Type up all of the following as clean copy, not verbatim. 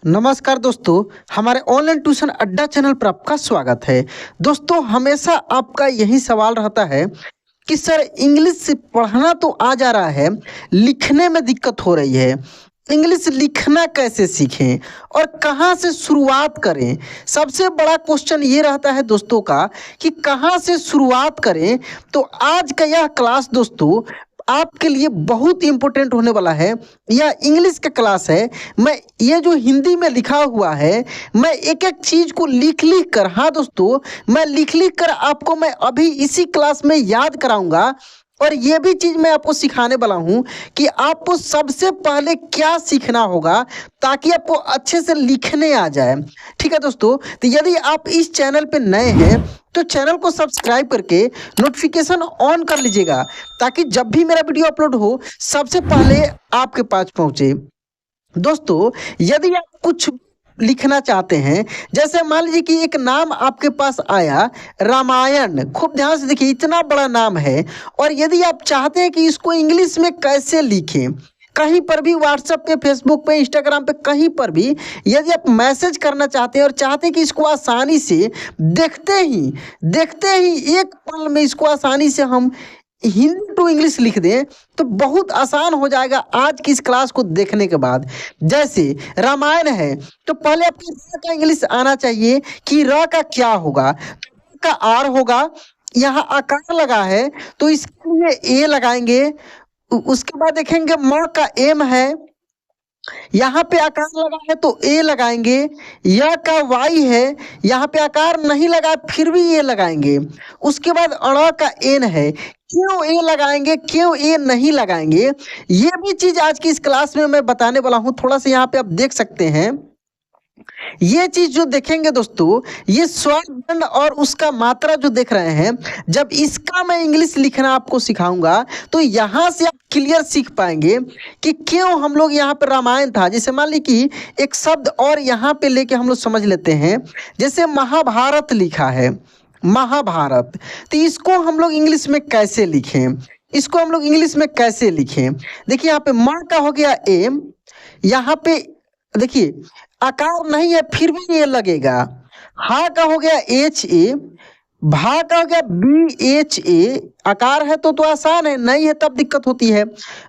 नमस्कार दोस्तों, हमारे ऑनलाइन ट्यूशन अड्डा चैनल पर आपका स्वागत है। दोस्तों, हमेशा आपका यही सवाल रहता है कि सर इंग्लिश से पढ़ना तो आ जा रहा है, लिखने में दिक्कत हो रही है। इंग्लिश लिखना कैसे सीखें और कहाँ से शुरुआत करें? सबसे बड़ा क्वेश्चन ये रहता है दोस्तों का कि कहाँ से शुरुआत करें। तो आज का यह क्लास दोस्तों आपके लिए बहुत इंपॉर्टेंट होने वाला है। यह इंग्लिश का क्लास है। मैं ये जो हिंदी में लिखा हुआ है, मैं एक एक चीज़ को लिख लिख कर, हाँ दोस्तों, मैं लिख लिख कर आपको मैं अभी इसी क्लास में याद कराऊंगा। और ये भी चीज़ मैं आपको सिखाने वाला हूँ कि आपको सबसे पहले क्या सीखना होगा ताकि आपको अच्छे से लिखने आ जाए। ठीक है दोस्तों, तो यदि आप इस चैनल पे नए हैं तो चैनल को सब्सक्राइब करके नोटिफिकेशन ऑन कर लीजिएगा ताकि जब भी मेरा वीडियो अपलोड हो सबसे पहले आपके पास पहुंचे। दोस्तों, यदि आप कुछ लिखना चाहते हैं, जैसे मान लीजिए कि एक नाम आपके पास आया रामायण, खूब ध्यान से देखिए, इतना बड़ा नाम है। और यदि आप चाहते हैं कि इसको इंग्लिश में कैसे लिखें, कहीं पर भी व्हाट्सएप पे, फेसबुक पे, इंस्टाग्राम पे, कहीं पर भी यदि आप मैसेज करना चाहते हैं और चाहते हैं कि इसको आसानी से देखते ही एक पल में इसको आसानी से हम हिंदी टू इंग्लिश लिख दें तो बहुत आसान हो जाएगा आज की इस क्लास को देखने के बाद। जैसे रामायण है तो पहले आपको र का इंग्लिश आना चाहिए कि र का क्या होगा। तो का आर होगा, यहाँ आकार लगा है तो इसके लिए ए लगाएंगे। उसके बाद देखेंगे म का एम है, यहाँ पे आकार लगा है तो ए लगाएंगे। य का वाई है, यहाँ पे आकार नहीं लगा फिर भी ए लगाएंगे। उसके बाद अड़ का एन है, क्यों ए लगाएंगे, क्यों ए नहीं लगाएंगे, ये भी चीज आज की इस क्लास में मैं बताने वाला हूँ। थोड़ा सा यहाँ पे आप देख सकते हैं, ये चीज जो देखेंगे दोस्तों, ये स्वर वर्ण और उसका मात्रा जो देख रहे हैं, जब इसका मैं इंग्लिश लिखना आपको सिखाऊंगा तो यहाँ से आप क्लियर सीख पाएंगे कि क्यों हम लोग यहाँ पर रामायण था। जैसे मान ली कि एक शब्द और यहाँ पे लेके हम लोग समझ लेते हैं, जैसे महाभारत लिखा है, महाभारत, तो इसको हम लोग इंग्लिश में कैसे लिखें, इसको हम लोग इंग्लिश में कैसे लिखें। देखिए यहाँ पे म का हो गया एम, यहाँ पे देखिए आकार नहीं है फिर भी ये लगेगा। हा का हो गया एच ए, भा का हो गया बी एच ए, आकार है तो आसान है, नहीं है तब दिक्कत होती है।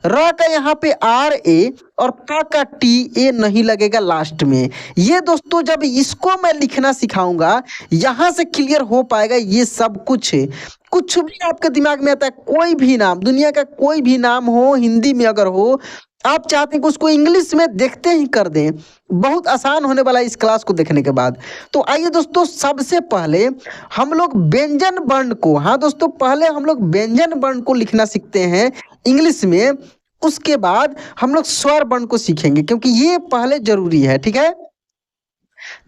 र का यहाँ पे आर ए और प का टी ए नहीं लगेगा लास्ट में। ये दोस्तों जब इसको मैं लिखना सिखाऊंगा यहाँ से क्लियर हो पाएगा ये सब कुछ। कुछ भी आपके दिमाग में आता है, कोई भी नाम, दुनिया का कोई भी नाम हो, हिंदी में अगर हो, आप चाहते हैं कि उसको इंग्लिश में देखते ही कर दें, बहुत आसान होने वाला है इस क्लास को देखने के बाद। तो आइए दोस्तों, सबसे पहले हम लोग व्यंजन वर्ण को, हाँ दोस्तों, पहले हम लोग व्यंजन वर्ण को लिखना सीखते हैं इंग्लिश में। उसके बाद हम लोग स्वर वर्ण को सीखेंगे क्योंकि ये पहले जरूरी है। ठीक है,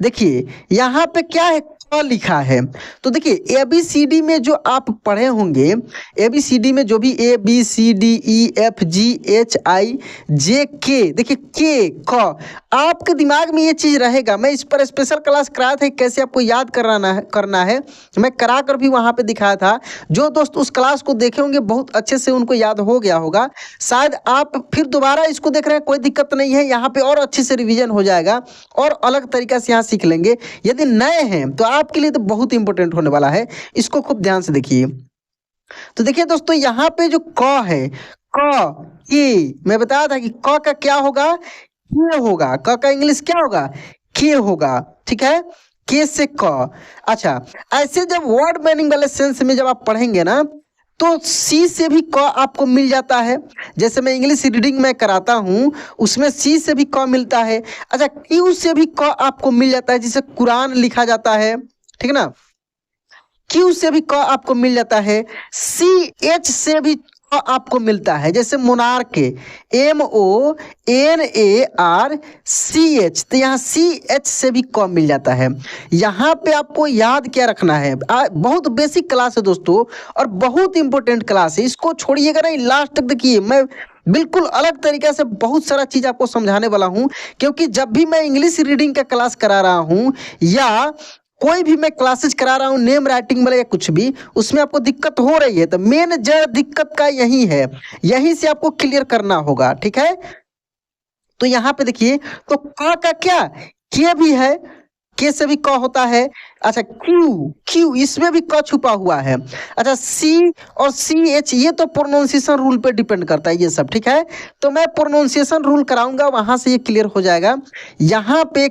देखिए यहाँ पे क्या है, क लिखा है। तो देखिए ए बी सी डी में जो आप पढ़े होंगे, ए बी सी डी में जो भी A B C D E F G H I J K, देखिए के क, आपके दिमाग में ये चीज रहेगा। मैं इस पर स्पेशल क्लास कराया था कैसे आपको याद करना है, मैं करा कर भी वहां पे दिखाया था। जो दोस्त उस क्लास को देखे होंगे बहुत अच्छे से उनको याद हो गया होगा। शायद आप फिर दोबारा इसको देख रहे हैं, कोई दिक्कत नहीं है, यहाँ पे और अच्छे से रिवीजन हो जाएगा और अलग तरीका से यहाँ सीख लेंगे। यदि नए हैं तो आपके लिए तो बहुत इंपॉर्टेंट होने वाला है, इसको खूब ध्यान से देखिए। तो देखिए दोस्तों, यहाँ पे जो क है, क की, मैं बताया था कि क का क्या होगा, के होगा। क का इंग्लिश क्या होगा, के होगा। ठीक है, के से क। अच्छा, ऐसे जब वर्ड मीनिंग वाले सेंस में जब आप पढ़ेंगे ना तो सी से भी क आपको मिल जाता है। जैसे मैं इंग्लिश रीडिंग में कराता हूँ उसमें सी से भी क मिलता है। अच्छा, क्यू से भी क आपको मिल जाता है, जिसे कुरान लिखा जाता है। ठीक है ना, क्यू से भी क आपको मिल जाता है। सी एच से भी क आपको मिलता है, जैसे मोनार्क के M O N A R C H, तो यहाँ सी एच से भी क मिल जाता है। यहाँ पे आपको याद क्या रखना है, बहुत बेसिक क्लास है दोस्तों और बहुत इंपॉर्टेंट क्लास है, इसको छोड़िएगा नहीं, लास्ट तक देखिए। मैं बिल्कुल अलग तरीके से बहुत सारा चीज़ आपको समझाने वाला हूँ क्योंकि जब भी मैं इंग्लिश रीडिंग का क्लास करा रहा हूँ या कोई भी मैं क्लासेस करा रहा हूँ नेम राइटिंग वाला या कुछ भी, उसमें आपको दिक्कत हो रही है तो मेन जड़ दिक्कत का यही है, यहीं से आपको क्लियर करना होगा। ठीक है, तो यहाँ पे देखिए, तो क का क्या, के भी है, के से भी क होता है। अच्छा क्यू, क्यू इसमें भी क छुपा हुआ है। अच्छा सी और सी एच, ये तो प्रोनाउंसिएशन रूल पे डिपेंड करता है ये सब, ठीक है। तो मैं प्रोनाउंसिएशन रूल कराऊंगा, वहां से ये क्लियर हो जाएगा। यहाँ पे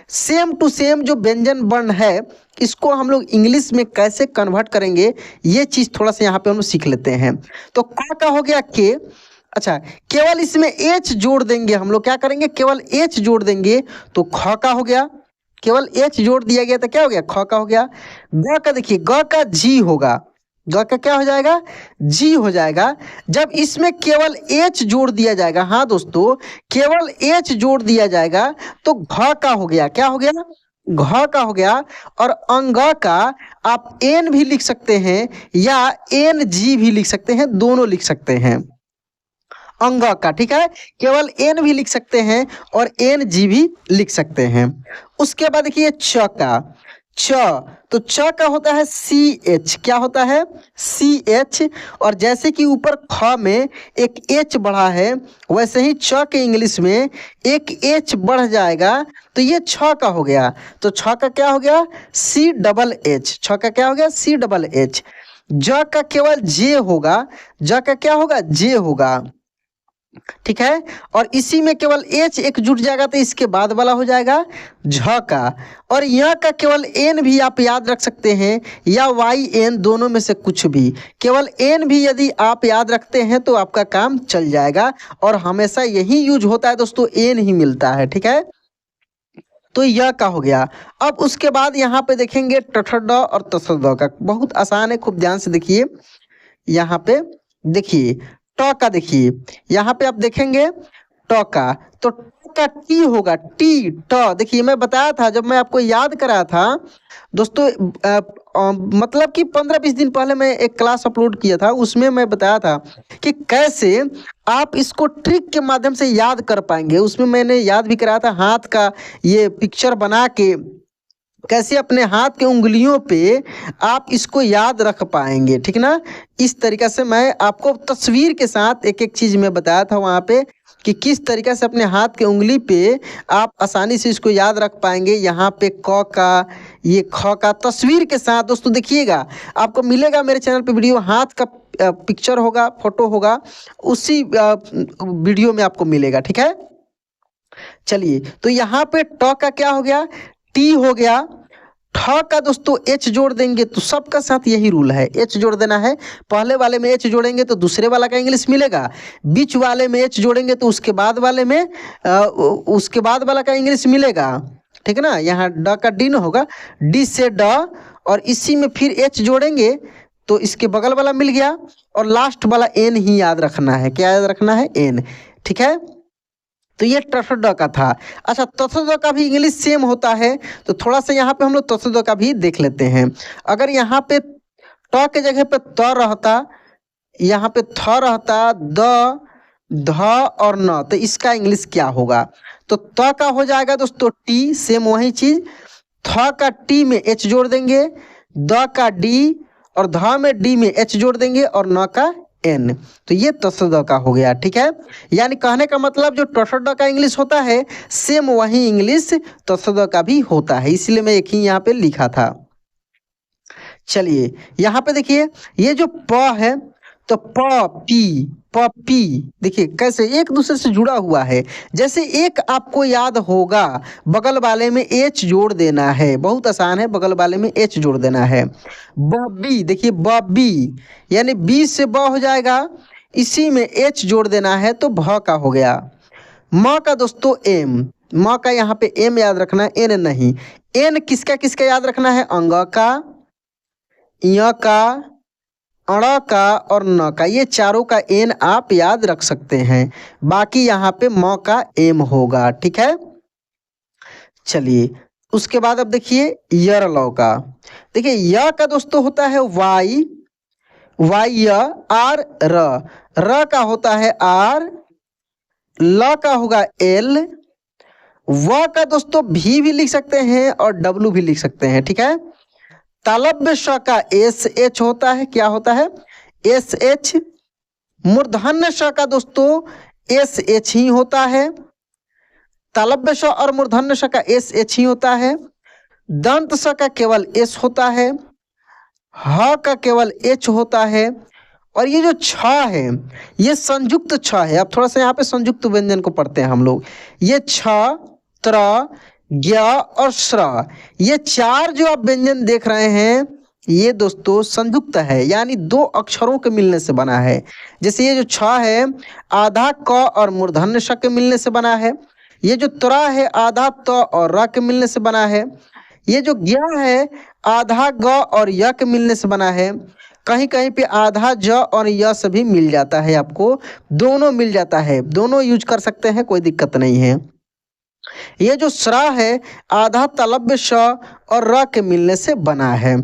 सेम टू सेम जो व्यंजन वर्ण है, इसको हम लोग इंग्लिश में कैसे कन्वर्ट करेंगे, ये चीज थोड़ा सा यहाँ पे हम लोग सीख लेते हैं। तो का हो गया के। अच्छा केवल इसमें एच जोड़ देंगे हम लोग, क्या करेंगे, केवल एच जोड़ देंगे तो ख का हो गया। केवल एच जोड़ दिया गया तो क्या हो गया, ख का हो गया। ग का देखिए, ग का जी होगा, ग का क्या हो जाएगा, जी हो जाएगा। जब इसमें केवल एच जोड़ दिया जाएगा, हाँ दोस्तों केवल एच जोड़ दिया जाएगा तो घ का हो गया, क्या हो गया, घ का हो गया। और अंग का आप एन भी लिख सकते हैं या एन जी भी लिख सकते हैं, दोनों लिख सकते हैं अंग का, ठीक है। केवल एन भी लिख सकते हैं और एन जी भी लिख सकते हैं। उसके बाद देखिए च का, च, तो च का होता है सी एच, क्या होता है, सी एच। और जैसे कि ऊपर ख में एक एच बढ़ा है, वैसे ही च के इंग्लिश में एक एच बढ़ जाएगा तो ये छ का हो गया। तो छ का क्या हो गया, सी डबल एच, छ का क्या हो गया, सी डबल एच। ज का केवल जे होगा, ज का क्या होगा, जे होगा, ठीक है। और इसी में केवल एच एक जुट जाएगा तो इसके बाद वाला हो जाएगा झ का। और यहाँ का केवल एन भी आप याद रख सकते हैं या वाई एन, दोनों में से कुछ भी, केवल एन भी यदि आप याद रखते हैं तो आपका काम चल जाएगा। और हमेशा यही यूज होता है दोस्तों, एन ही मिलता है, ठीक है। तो यह का हो गया। अब उसके बाद यहाँ पे देखेंगे ट ड और त द का, बहुत आसान है, खूब ध्यान से देखिए। यहाँ पे देखिए ट का, देखिए यहाँ पे आप देखेंगे ट का, तो ट का टी होगा, टी ट। देखिए मैं बताया था, जब मैं आपको याद कराया था दोस्तों, मतलब कि 15-20 दिन पहले मैं एक क्लास अपलोड किया था, उसमें मैं बताया था कि कैसे आप इसको ट्रिक के माध्यम से याद कर पाएंगे। उसमें मैंने याद भी कराया था, हाथ का ये पिक्चर बना के कैसे अपने हाथ के उंगलियों पे आप इसको याद रख पाएंगे, ठीक ना। इस तरीक़ा से मैं आपको तस्वीर के साथ एक एक चीज़ में बताया था वहाँ पे कि किस तरीक़ा से अपने हाथ के उंगली पे आप आसानी से इसको याद रख पाएंगे। यहाँ पे क का, ये ख का तस्वीर के साथ दोस्तों देखिएगा, आपको मिलेगा मेरे चैनल पे वीडियो, हाथ का पिक्चर होगा, फोटो होगा, उसी वीडियो में आपको मिलेगा, ठीक है। चलिए तो यहाँ पे ट का क्या हो गया, टी हो गया। ठ का दोस्तों एच जोड़ देंगे तो सबका साथ यही रूल है, एच जोड़ देना है। पहले वाले में एच जोड़ेंगे तो दूसरे वाला का इंग्लिश मिलेगा, बीच वाले में एच जोड़ेंगे तो उसके बाद वाले में उसके बाद वाला का इंग्लिश मिलेगा, ठीक है ना। यहाँ ड का डी न होगा, डी से ड, और इसी में फिर एच जोड़ेंगे तो इसके बगल वाला मिल गया, और लास्ट वाला एन ही याद रखना है, क्या याद रखना है, एन, ठीक है। तो ये ट ड का था। अच्छा त द का भी इंग्लिश सेम होता है, तो थोड़ा सा यहाँ पे हम लोग त द का भी देख लेते हैं। अगर यहाँ पे ट के जगह पे त रहता, यहाँ पे थ रहता, द, ध और न, तो इसका इंग्लिश क्या होगा। तो त का हो जाएगा दोस्तों टी, सेम वही चीज। थ का टी में एच जोड़ देंगे, द का डी, और ध में डी में एच जोड़ देंगे, और न का एन। तो ये त द का हो गया, ठीक है। यानी कहने का मतलब जो ट ड का इंग्लिश होता है, सेम वही इंग्लिश त द का भी होता है, इसलिए मैं एक ही यहाँ पे लिखा था। चलिए यहाँ पे देखिए, ये जो प है, तो पी देखिए कैसे एक दूसरे से जुड़ा हुआ है। जैसे एक आपको याद होगा, बगल वाले में एच जोड़ देना है, बहुत आसान है, बगल वाले में एच जोड़ देना है। बॉबी, देखिए बॉबी, यानी बी से ब हो जाएगा, इसी में एच जोड़ देना है तो भ का हो गया। म का दोस्तों एम, म का यहाँ पे एम याद रखना है, एन नहीं। एन किसका किसका याद रखना है, अंग का, य का, अण का और न का, ये चारों का एन आप याद रख सकते हैं। बाकी यहाँ पे म का एम होगा, ठीक है। चलिए उसके बाद अब देखिए यर लौ का, देखिए य का दोस्तों होता है वाई, वाई आर र का होता है आर, ल का होगा एल, व का दोस्तों भी लिख सकते हैं और डब्लू भी लिख सकते हैं, ठीक है। तालव्य श का एस एच होता है, क्या होता है, एस एच। मूर्धन्य श का दोस्तों एस एच ही होता है। तालव्य स और मूर्धन्य स का एस एच ही होता है। दंत स का केवल एस होता है। ह का केवल एच होता है। और ये जो छ है ये संयुक्त छ है। अब थोड़ा सा यहाँ पे संयुक्त व्यंजन को पढ़ते हैं हम लोग। ये छ, त्र, ज्ञ और श्र, ये चार जो आप व्यंजन देख रहे हैं ये दोस्तों संयुक्त है, यानी दो अक्षरों के मिलने से बना है। जैसे ये जो छ है आधा क और मूर्धन्य श के मिलने से बना है। ये जो त्र है आधा त और र के मिलने से बना है। ये जो ज्ञ है आधा ग और य के मिलने से बना है। कहीं कहीं पे आधा ज और य से भी मिल जाता है, आपको दोनों मिल जाता है, दोनों यूज कर सकते हैं, कोई दिक्कत नहीं है। ये जो श्रा है आधा तालव्य श और र के मिलने से बना है।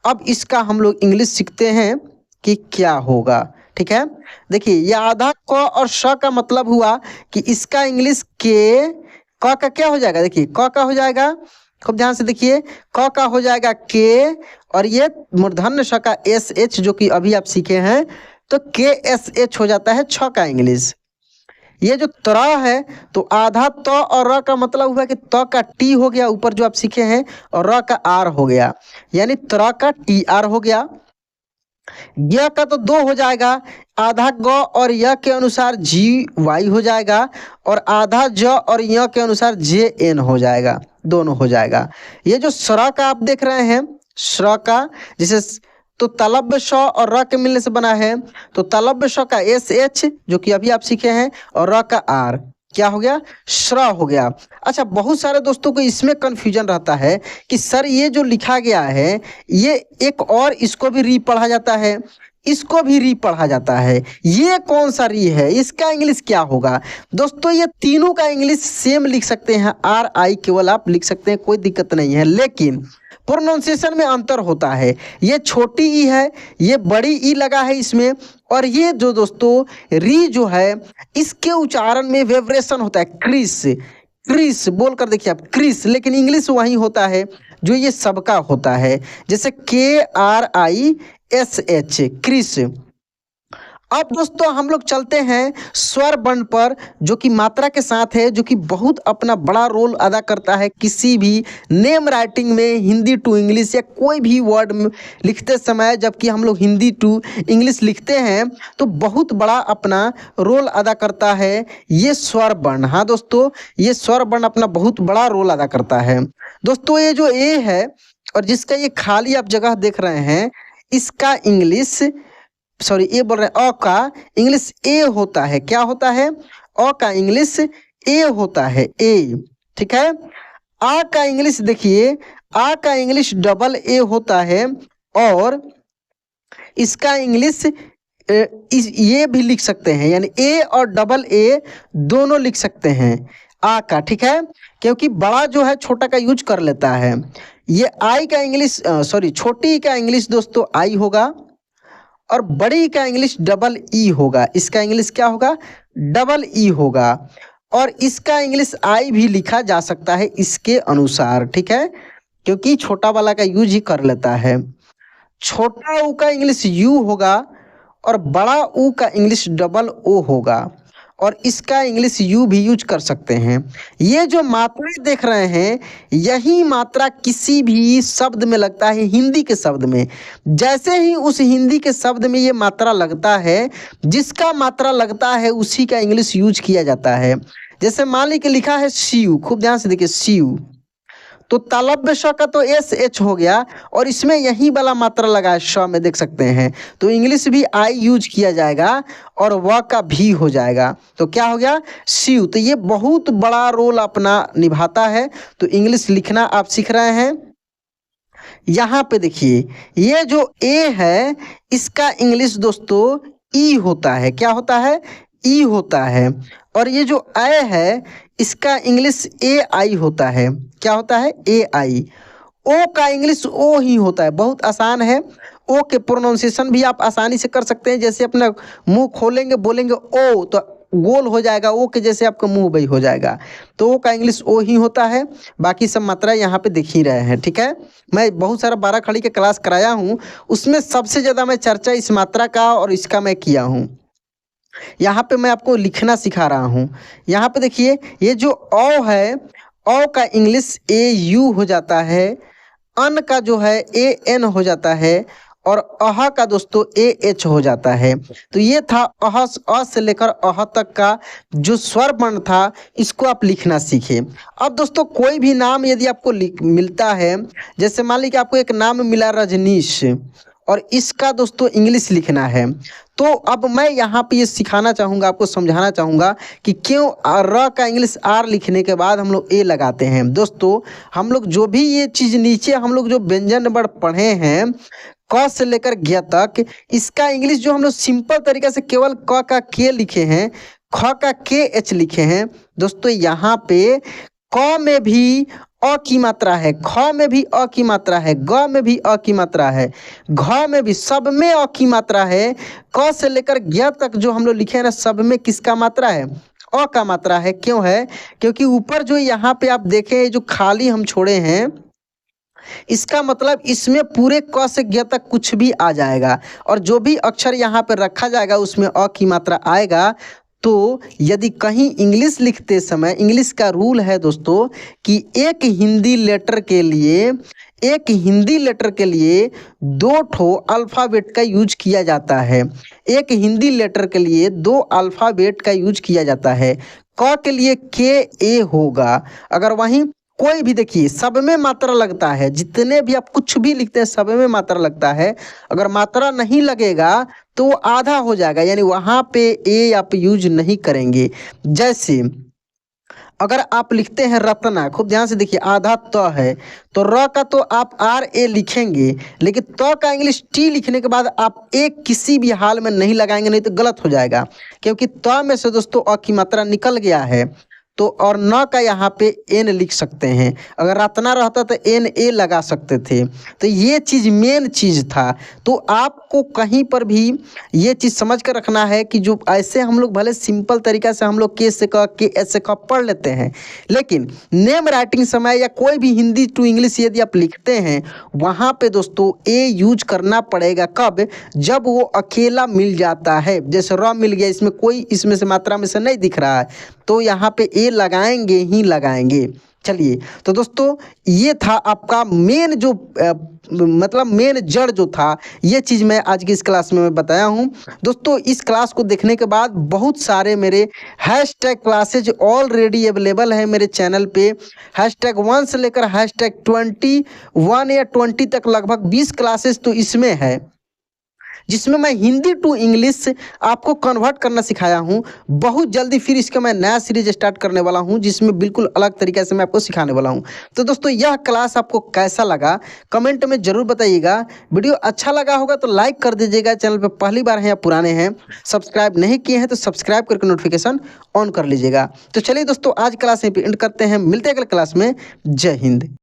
अब इसका हम लोग इंग्लिश सीखते हैं कि क्या होगा। ठीक है, देखिए ये आधा क और श का मतलब हुआ कि इसका इंग्लिश के, क का क्या हो जाएगा, देखिए क का हो जाएगा, खूब ध्यान से देखिए, क का हो जाएगा के, और ये मूर्धन्य श का एस एच जो कि अभी आप सीखे हैं, तो के एस एच हो जाता है छ का इंग्लिश। ये जो त्र है तो आधा त और र का मतलब हुआ कि त का टी हो गया ऊपर जो आप सीखे हैं, और र का आर हो गया, यानी त्र का टी आर हो गया। ज्ञ का तो दो हो जाएगा, आधा ग और य के अनुसार जी वाई हो जाएगा, और आधा ज और य के अनुसार जे एन हो जाएगा, दोनों हो जाएगा। ये जो स्र का आप देख रहे हैं, स्र का जैसे तो तालव्य श और र के मिलने से बना है, तो तालव्य श का एस एच जो कि अभी आप सीखे हैं, और र का आर क्या हो गया, श्र हो गया। अच्छा, बहुत सारे दोस्तों को इसमें कंफ्यूजन रहता है कि सर ये जो लिखा गया है ये एक और इसको भी री पढ़ा जाता है, इसको भी री पढ़ा जाता है, ये कौन सा री है, इसका इंग्लिश क्या होगा। दोस्तों ये तीनों का इंग्लिश सेम लिख सकते हैं, आर आई केवल आप लिख सकते हैं, कोई दिक्कत नहीं है, लेकिन प्रोनाउंसिएशन में अंतर होता है। ये छोटी ई है, ये बड़ी ई लगा है इसमें, और ये जो दोस्तों री जो है इसके उच्चारण में वेब्रेशन होता है, क्रिस, क्रिस बोल कर देखिए आप, क्रिस, लेकिन इंग्लिश वही होता है जो ये सबका होता है, जैसे K R I S H, Krish. अब दोस्तों हम लोग चलते हैं स्वर वर्ण पर, जो कि मात्रा के साथ है, जो कि बहुत अपना बड़ा रोल अदा करता है किसी भी नेम राइटिंग में, हिंदी टू इंग्लिश या कोई भी वर्ड लिखते समय। जबकि हम लोग हिंदी टू इंग्लिश लिखते हैं तो बहुत बड़ा अपना रोल अदा करता है ये स्वर वर्ण। हाँ दोस्तों, ये स्वर वर्ण अपना बहुत बड़ा रोल अदा करता है। दोस्तों ये जो ए है और जिसका ये खाली आप जगह देख रहे हैं, इसका इंग्लिश, सॉरी ए बोल रहे हैं, अ का इंग्लिश ए होता है, क्या होता है, अ का इंग्लिश ए होता है, ए। ठीक है, आ का इंग्लिश देखिए, आ का इंग्लिश डबल ए होता है, और इसका इंग्लिश ये भी लिख सकते हैं, यानी ए और डबल ए दोनों लिख सकते हैं आ का। ठीक है, क्योंकि बड़ा जो है छोटा का यूज कर लेता है। ये आई का इंग्लिश, सॉरी छोटी का इंग्लिश दोस्तों आई होगा, और बड़ी का इंग्लिश डबल ई होगा। इसका इंग्लिश क्या होगा, डबल ई होगा, और इसका इंग्लिश आई भी लिखा जा सकता है इसके अनुसार। ठीक है, क्योंकि छोटा वाला का यूज ही कर लेता है। छोटा ऊ का इंग्लिश यू होगा, और बड़ा ऊ का इंग्लिश डबल ओ होगा, और इसका इंग्लिश यू भी यूज कर सकते हैं। ये जो मात्राएं देख रहे हैं, यही मात्रा किसी भी शब्द में लगता है, हिंदी के शब्द में। जैसे ही उस हिंदी के शब्द में ये मात्रा लगता है, जिसका मात्रा लगता है उसी का इंग्लिश यूज किया जाता है। जैसे मान लीजिए लिखा है सीयू, खूब ध्यान से देखिए सीयू, तो तालव्य श का तो एस एच हो गया, और इसमें यही वाला मात्रा लगा है श में, देख सकते हैं, तो इंग्लिश भी आई यूज किया जाएगा, और व का भी हो जाएगा, तो क्या हो गया सीयू। तो ये बहुत बड़ा रोल अपना निभाता है। तो इंग्लिश लिखना आप सीख रहे हैं। यहाँ पे देखिए ये जो ए है इसका इंग्लिश दोस्तों ई होता है, क्या होता है, ई होता है, और ये जो ए है इसका इंग्लिश ए आई होता है, क्या होता है, ए आई। ओ का इंग्लिश ओ ही होता है, बहुत आसान है। ओ के प्रोनाउंसिएशन भी आप आसानी से कर सकते हैं, जैसे अपना मुंह खोलेंगे बोलेंगे ओ तो गोल हो जाएगा, ओ के जैसे आपका मुंह बही हो जाएगा, तो ओ का इंग्लिश ओ ही होता है। बाकी सब मात्रा यहाँ पे देख ही रहे हैं। ठीक है, मैं बहुत सारा 12 खड़ी के क्लास कराया हूँ, उसमें सबसे ज़्यादा मैं चर्चा इस मात्रा का और इसका मैं किया हूँ। यहाँ पे मैं आपको लिखना सिखा रहा हूँ। यहाँ पे देखिए, ये जो औ है, औ का इंग्लिश ए यू हो जाता है, अन का जो है ए एन हो जाता है, और अह का दोस्तों ए एच हो जाता है। तो ये था अह, अ से लेकर अह तक का जो स्वर वर्ण था, इसको आप लिखना सीखे। अब दोस्तों कोई भी नाम यदि आपको मिलता है, जैसे मान लीजिए आपको एक नाम मिला रजनीश, और इसका दोस्तों इंग्लिश लिखना है, तो अब मैं यहाँ पे ये सिखाना चाहूँगा, आपको समझाना चाहूँगा कि क्यों र का इंग्लिश आर लिखने के बाद हम लोग ए लगाते हैं। दोस्तों हम लोग जो भी ये चीज़ नीचे हम लोग जो व्यंजन वर्ड पढ़े हैं, क से लेकर ज्ञ तक, इसका इंग्लिश जो हम लोग सिंपल तरीके से केवल क का के लिखे हैं, ख का के एच लिखे हैं। दोस्तों यहाँ पे क में भी अ की मात्रा है, ख में भी अ की मात्रा है, ग में भी अ की मात्रा है, घ में भी, सब में अ की मात्रा है। क से लेकर ज्ञ तक जो हम लोग लिखे हैं ना, सब में किसका मात्रा है? अ का मात्रा है। क्यों है? क्योंकि ऊपर जो यहाँ पे आप देखें, जो खाली हम छोड़े हैं, इसका मतलब इसमें पूरे क से ज्ञ तक कुछ भी आ जाएगा, और जो भी अक्षर यहाँ पर रखा जाएगा उसमें अ की मात्रा आएगा। तो यदि कहीं इंग्लिश लिखते समय, इंग्लिश का रूल है दोस्तों कि एक हिंदी लेटर के लिए दो ठो अल्फ़ाबेट का यूज किया जाता है। एक हिंदी लेटर के लिए दो अल्फ़ाबेट का यूज किया जाता है। क के लिए के ए होगा। अगर वहीं कोई भी देखिए, सब में मात्रा लगता है, जितने भी आप कुछ भी लिखते हैं सब में मात्रा लगता है। अगर मात्रा नहीं लगेगा तो वो आधा हो जाएगा, यानी वहाँ पे ए आप यूज नहीं करेंगे। जैसे अगर आप लिखते हैं रत्ना, खूब ध्यान से देखिए, आधा त है, तो र का तो आप आर ए लिखेंगे, लेकिन त का इंग्लिश टी लिखने के बाद आप ए किसी भी हाल में नहीं लगाएंगे, नहीं तो गलत हो जाएगा, क्योंकि त में से दोस्तों अ की मात्रा निकल गया है। तो और न का यहाँ पे एन लिख सकते हैं, अगर रत्ना रहता तो एन ए लगा सकते थे। तो ये चीज़ मेन चीज़ था। तो आपको कहीं पर भी ये चीज़ समझ कर रखना है कि जो ऐसे हम लोग भले सिंपल तरीका से हम लोग के से क, के एस से क पढ़ लेते हैं, लेकिन नेम राइटिंग समय या कोई भी हिंदी टू इंग्लिश यदि आप लिखते हैं, वहाँ पे दोस्तों ए यूज करना पड़ेगा। कब? जब वो अकेला मिल जाता है। जैसे र मिल गया, इसमें कोई इसमें से मात्रा में से नहीं दिख रहा है, तो यहाँ पे ए लगाएंगे ही लगाएंगे। चलिए, तो दोस्तों ये था आपका मेन जो मतलब मेन जड़ जो था, ये चीज़ मैं आज की इस क्लास में मैं बताया हूँ। दोस्तों इस क्लास को देखने के बाद बहुत सारे मेरे हैशटैग क्लासेज ऑलरेडी अवेलेबल है मेरे चैनल पे। #1 से लेकर #21 या 20 तक लगभग 20 क्लासेस तो इसमें है, जिसमें मैं हिंदी टू इंग्लिश आपको कन्वर्ट करना सिखाया हूँ। बहुत जल्दी फिर इसका मैं नया सीरीज स्टार्ट करने वाला हूँ, जिसमें बिल्कुल अलग तरीके से मैं आपको सिखाने वाला हूँ। तो दोस्तों यह क्लास आपको कैसा लगा कमेंट में ज़रूर बताइएगा। वीडियो अच्छा लगा होगा तो लाइक कर दीजिएगा। चैनल पर पहली बार हैं या पुराने हैं, सब्सक्राइब नहीं किए हैं तो सब्सक्राइब करके नोटिफिकेशन ऑन कर लीजिएगा। तो चलिए दोस्तों, आज क्लास यहीं पर एंड करते हैं, मिलते हैं अगले क्लास में। जय हिंद।